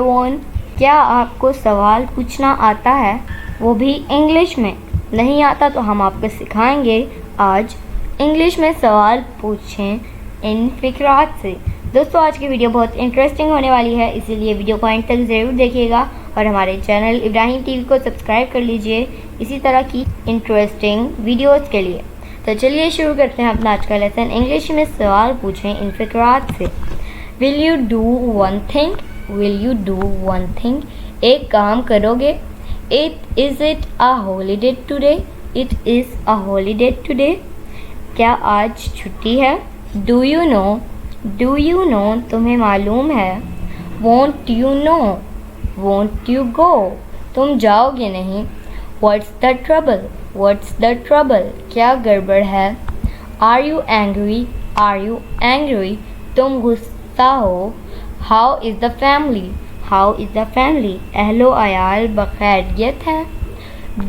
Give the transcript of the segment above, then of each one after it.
everyone, क्या आपको सवाल पूछना आता है, वो भी इंग्लिश में? नहीं आता तो हम आपको सिखाएंगे आज इंग्लिश में सवाल पूछें इन फ़िक्रात से। दोस्तों आज की वीडियो बहुत इंटरेस्टिंग होने वाली है, इसीलिए वीडियो को एंड तक ज़रूर देखिएगा और हमारे चैनल इब्राहिम टीवी को सब्सक्राइब कर लीजिए इसी तरह की इंटरेस्टिंग वीडियोज़ के लिए। तो चलिए शुरू करते हैं अपना आज का लेसन। इंग्लिश में सवाल पूछें इन फ़िक्रात से। Will you do one thing? Will you do one thing? एक काम करोगे? Is it a holiday today? It is a holiday today? क्या आज छुट्टी है? Do you know? Do you know? तुम्हें मालूम है? Won't you know? Won't you go? तुम जाओगे नहीं? What's the trouble? What's the trouble? क्या गड़बड़ है? Are you angry? Are you angry? तुम गुस्सा हो? How is the family? How is the family? अहलो अयाल बखैरियत है?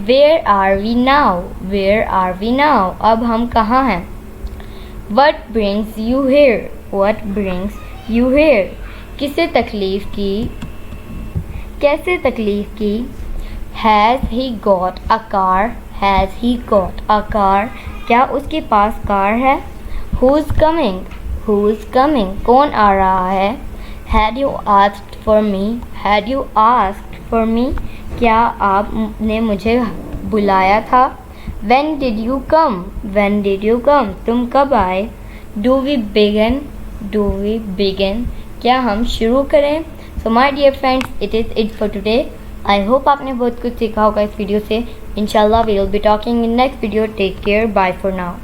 Where are we now? Where are we now? अब हम कहाँ हैं? What brings you here? What brings you here? किसे तकलीफ़ की? कैसे तकलीफ़ की? Has he got a car? Has he got a car? क्या उसके पास कार है? Who is coming? Who is coming? कौन आ रहा है? Had you asked for me? Had you asked for मी? क्या आपने मुझे बुलाया था? When did you come? When did you come? तुम कब आए? Do we begin? Do we begin? क्या हम शुरू करें? So my dear friends, it is it for today. I hope आपने बहुत कुछ सीखा होगा इस वीडियो से। इंशाल्लाह we will be talking in next video. Take care, bye for now.